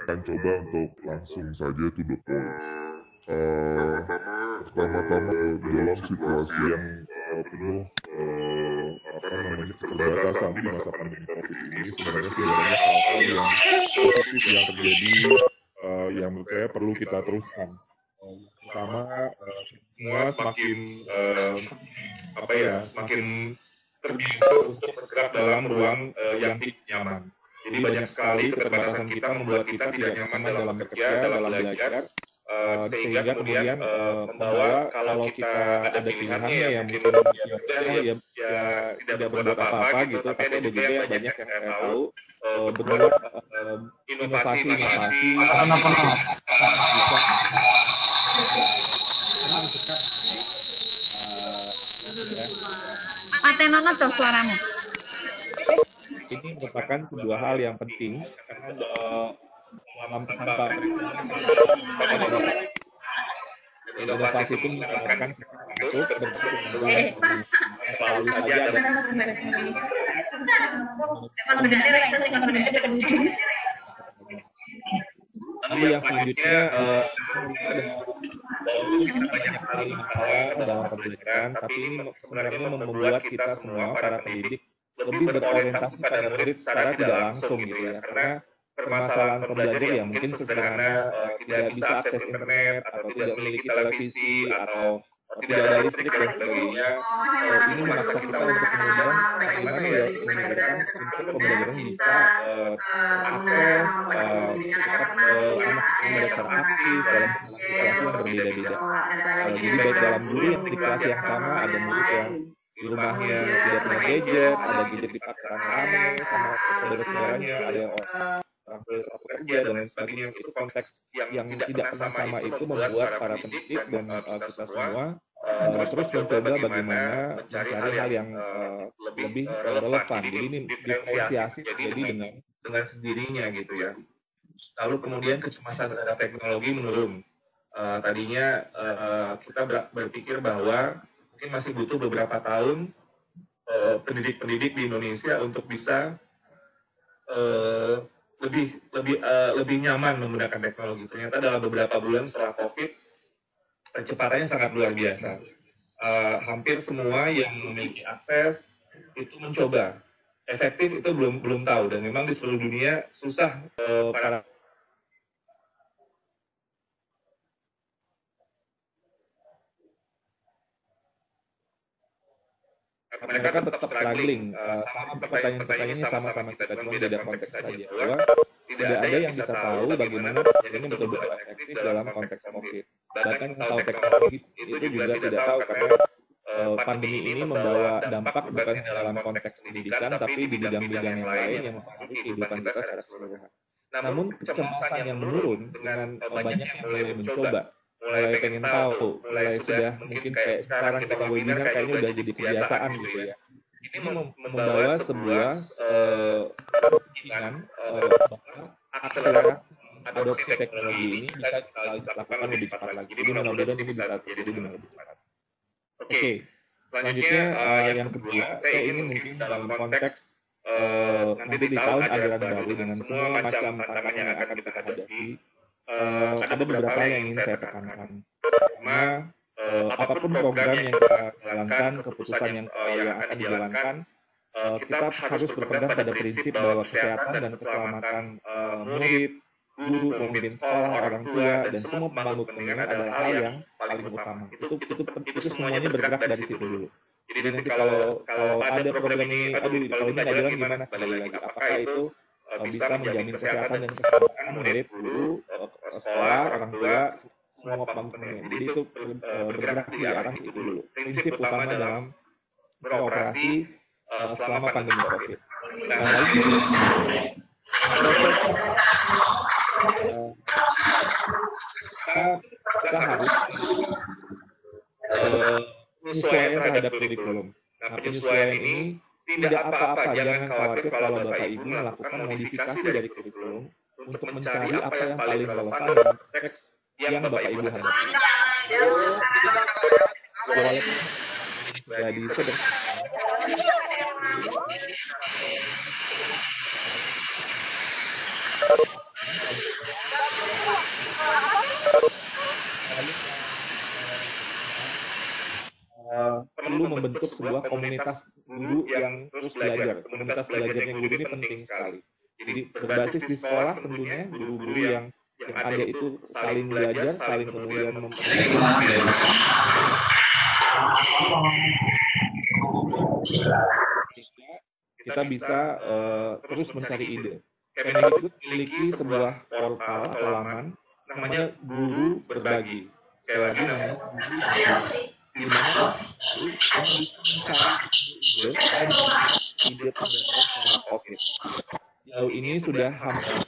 akan coba untuk langsung saja to the point. Pertama-tama dalam situasi yang penuh keterbatasan di masa pandemi COVID ini, sebenarnya sudah banyak hal-hal yang positif yang terjadi yang menurut saya perlu kita teruskan. Pertama, semua semakin semakin terbiasa untuk bergerak dalam ruang yang nyaman. Jadi banyak sekali keterbatasan kita membuat kita tidak nyaman dalam bekerja, dalam belajar, sehingga kemudian membawa kalau kita ada pilihannya ya mungkin tidak berbuat apa-apa gitu, tapi ada juga yang banyak yang saya tahu berbuat inovasi-inovasi Matenono tuh suaramu. Ini merupakan sebuah hal yang penting karena dalam pesan Pak inovasi itu menyebabkan untuk selalu saja ada lalu yang selanjutnya banyak sekali masalah dalam pembelajaran, tapi ini sebenarnya membuat kita semua para pendidik lebih berorientasi pada murid secara tidak langsung gitu ya, karena permasalahan pembelajar ya mungkin sesederhana tidak bisa akses internet atau tidak memiliki televisi atau tidak ada listrik dan sebagainya. Ini memaksa kita untuk kemudian bagaimana ya mengajarkan untuk pembelajaran bisa akses anak secara aktif dalam situasi yang berbeda-beda. Jadi baik dalam guru yang di kelas yang sama, ada murid yang di rumahnya tidak punya gadget, ada gadget dipakai rame-rame sama saudara-saudaranya, ada orang bekerja dan lain sebagainya. Itu konteks yang tidak pernah sama itu membuat para pendidik dan kita semua terus mencoba bagaimana mencari hal yang lebih relevan. Jadi ini diferensiasi jadi dengan sendirinya gitu ya. Lalu kemudian kecemasan terhadap teknologi menurun. Tadinya kita berpikir bahwa mungkin masih butuh beberapa tahun pendidik-pendidik di Indonesia untuk bisa lebih nyaman menggunakan teknologi. Ternyata dalam beberapa bulan setelah COVID, kecepatannya sangat luar biasa. Hampir semua yang memiliki akses itu mencoba. Efektif itu belum tahu, dan memang di seluruh dunia susah para mereka tetap struggling. Sama pertanyaan-pertanyaannya sama-sama kita, cuma beda konteks saja. Bahwa tidak ada yang bisa tahu bagaimana ini betul-betul efektif dalam konteks COVID. Bahkan yang tahu teknologi itu juga tidak tahu karena pandemi ini membawa dampak bukan dalam konteks pendidikan, tapi di bidang-bidang yang lain yang mempengaruhi kehidupan kita secara keseluruhan. Namun kecemasan yang menurun dengan banyak yang mulai mencoba, mulai pengen tahu, mulai sudah mungkin kayak sekarang kita webinar kayaknya udah jadi kebiasaan gitu ya. Ini membawa sebuah keinginan bahwa akselerasi adopsi teknologi ini bisa dilakukan lebih cepat lagi. Jadi mudah-mudahan ini bisa terjadi dengan lebih cepat. Oke, selanjutnya yang kedua, saya ingin mungkin dalam konteks nanti di tahun ajaran baru dengan semua macam tantangan yang akan kita hadapi, ada beberapa hal yang ingin saya tekankan. Pertama, apapun program yang kita jalankan, keputusan yang akan dijalankan, kita harus berpegang pada prinsip bahwa kesehatan dan keselamatan murid, guru, pemimpin sekolah, orang tua, dan semua pemangku kepentingan adalah hal yang paling utama. Itu semuanya bergerak dari situ dulu. Jadi nanti kalau ada program ini, kalau ini nggak jalan gimana? Kembali lagi, apakah itu bisa menjamin kesehatan dan keselamatan murid, guru, sekolah, orang tua, semua pemangku kepentingan. Jadi itu bergerak di arah itu dulu. Prinsip utama dalam beroperasi selama pandemi COVID. Nah, lalu kita harus penyesuaian terhadap kurikulum. Nah, penyesuaian ini tidak apa-apa, jangan khawatir kalau Bapak Ibu melakukan modifikasi dari kurikulum untuk mencari apa yang paling relevan dalam konteks yang Bapak Ibu hadapi. Jadi membentuk sebuah komunitas guru yang terus belajar. Komunitas belajarnya guru ini penting sekali. Jadi berbasis di sekolah tentunya guru-guru yang ada itu saling belajar, saling kemudian kita bisa terus mencari ide. Kemendikbud memiliki sebuah portal atau laman namanya Guru Berbagi. Sekali lagi namanya di mana mencari ide pembelajaran selama COVID. Jauh ini sudah hampir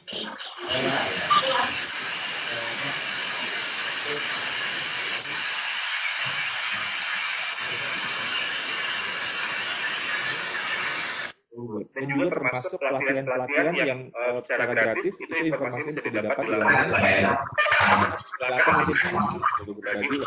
dan juga termasuk pelatihan-pelatihan yang secara gratis itu informasi bisa didapat di laman silakan untuk berbagi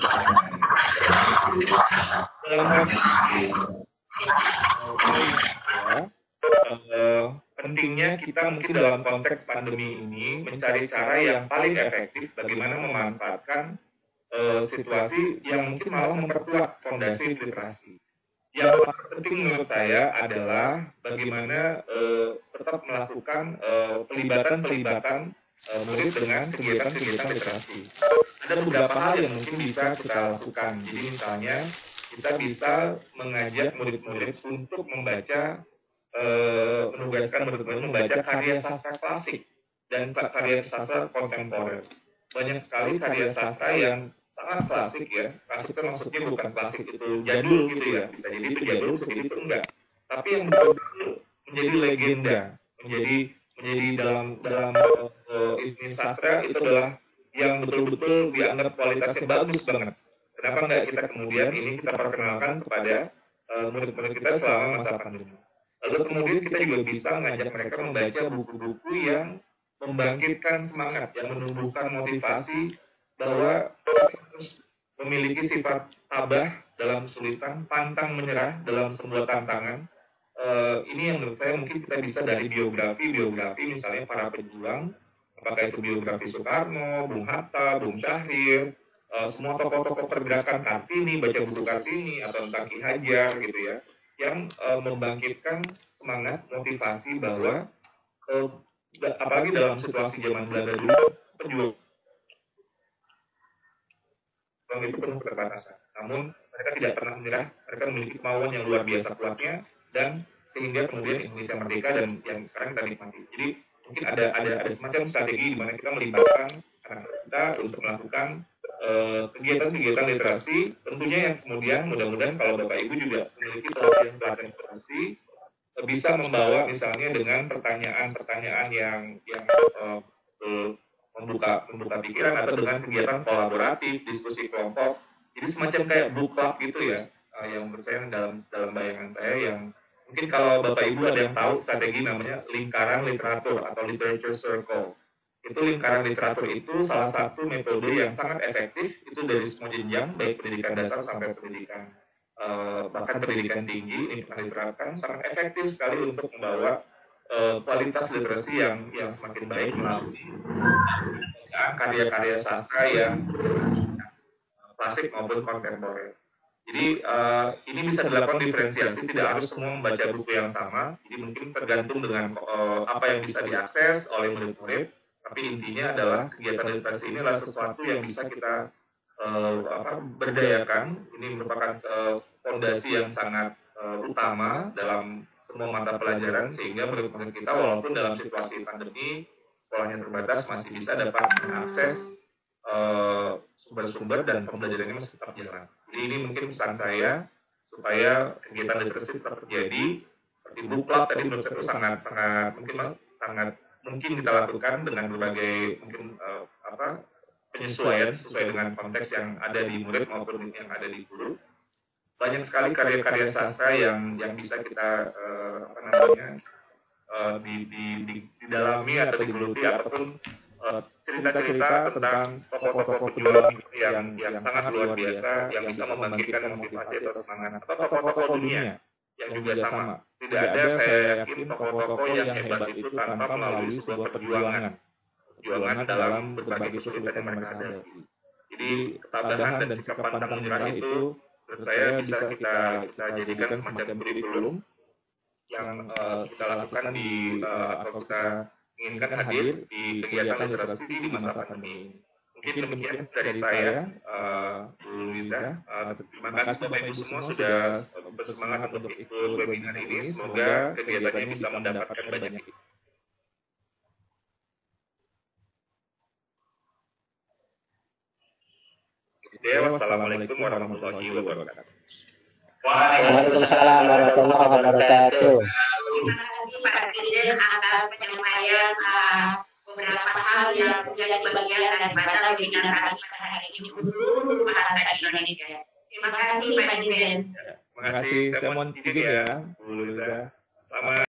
pentingnya kita mungkin dalam konteks pandemi ini mencari cara yang paling efektif bagaimana memanfaatkan situasi yang mungkin malah memperkuat fondasi literasi. Yang paling penting menurut saya adalah bagaimana tetap melakukan pelibatan murid dengan kegiatan-kegiatan literasi. Ada beberapa hal yang mungkin bisa kita lakukan. Jadi misalnya kita bisa mengajak murid-murid untuk membaca, menugaskan murid-murid membaca karya sastra klasik dan karya sastra kontemporer. Banyak sekali karya sastra yang sangat klasik ya. Klasik itu maksudnya bukan klasik itu jadul gitu ya. Bisa jadi itu jadul, bisa jadi itu enggak. Tapi yang betul-betul menjadi legenda, menjadi dalam ini sastra itu adalah yang betul-betul dianggap kualitasnya bagus banget. Kenapa enggak kita kemudian ini kita perkenalkan kepada murid-murid kita selama masa pandemi. Lalu kemudian kita juga bisa mengajak mereka membaca buku-buku yang membangkitkan semangat, yang menumbuhkan motivasi bahwa harus memiliki sifat tabah dalam kesulitan, pantang menyerah dalam sebuah tantangan. Ini yang menurut saya mungkin kita bisa dari biografi misalnya para pejuang, apakah itu biografi Soekarno, Bung Hatta, Bung Syahrir, semua tokoh-tokoh pergerakan Kartini, baca buku Kartini atau tentang Ki Hajar gitu ya, yang membangkitkan semangat, motivasi bahwa apalagi dalam situasi zaman Belanda dulu, pejuang itu penuh keterbatasan. Namun mereka tidak pernah menyerah, mereka memiliki kemauan yang luar biasa kuatnya dan sehingga kemudian Indonesia merdeka dan yang sekarang kita nikmati. Jadi mungkin ada semacam strategi di mana kita melibatkan anak kita untuk melakukan kegiatan-kegiatan literasi, tentunya yang kemudian mudah-mudahan kalau Bapak Ibu juga memiliki pelatihan literasi bisa membawa misalnya dengan pertanyaan-pertanyaan yang membuka pikiran atau dengan kegiatan kolaboratif, diskusi kelompok. Jadi semacam kayak book club gitu ya, yang menurut saya dalam bayangan saya yang mungkin kalau Bapak Ibu ada yang tahu strategi namanya lingkaran literatur atau literature circle. Itu lingkaran literatur itu salah satu metode yang sangat efektif itu dari semua jenjang, baik pendidikan dasar sampai pendidikan bahkan pendidikan tinggi ini pernah diterapkan sangat efektif sekali untuk membawa kualitas literasi yang semakin baik melalui karya-karya sastra yang klasik maupun kontemporer. Jadi ini bisa dilakukan diferensiasi, tidak harus semua membaca buku yang sama. Jadi mungkin tergantung dengan apa yang bisa diakses oleh murid-murid. Tapi intinya adalah kegiatan literasi ini adalah sesuatu yang bisa kita berdayakan. Ini merupakan fondasi yang sangat utama dalam semua mata pelajaran sehingga murid-murid kita walaupun dalam situasi pandemi sekolahnya terbatas masih bisa dapat mengakses sumber-sumber dan pembelajarannya masih tetap jalan. Jadi ini mungkin pesan saya supaya kegiatan literasi tetap terjadi seperti book club tadi menurut saya itu sangat mungkin kita lakukan dengan berbagai mungkin penyesuaian sesuai dengan konteks yang ada di murid maupun yang ada di guru. Banyak sekali karya-karya sastra yang bisa kita didalami atau digeluti ataupun cerita-cerita tentang tokoh-tokoh pejuang yang sangat luar biasa yang bisa membangkitkan motivasi atau semangat atau tokoh-tokoh dunia yang juga sama. Tidak ada saya yakin tokoh-tokoh yang hebat itu tanpa melalui sebuah perjuangan dalam berbagai kesulitan yang mereka hadapi. Jadi ketabahan dan sikap pantang menyerah itu menurut saya bisa kita jadikan semacam kurikulum yang kita lakukan di atau kita inginkan hadir di kegiatan literasi di masa pandemi ini. Mungkin demikian dari saya, Bu Liza. Terima kasih Bapak Ibu semua sudah bersemangat untuk ikut webinar ini. Semoga kegiatannya bisa mendapatkan banyak. Wassalamualaikum warahmatullahi wabarakatuh. Waalaikumsalam warahmatullahi wabarakatuh. Terima kasih Pak Dirjen atas penyampaian beberapa hal yang menjadi bagian daripada webinar kami pada hari ini khusus bahasa Indonesia. Terima kasih Pak Dirjen. Terima kasih. Saya mohon izin ya, Bu Liza. Selamat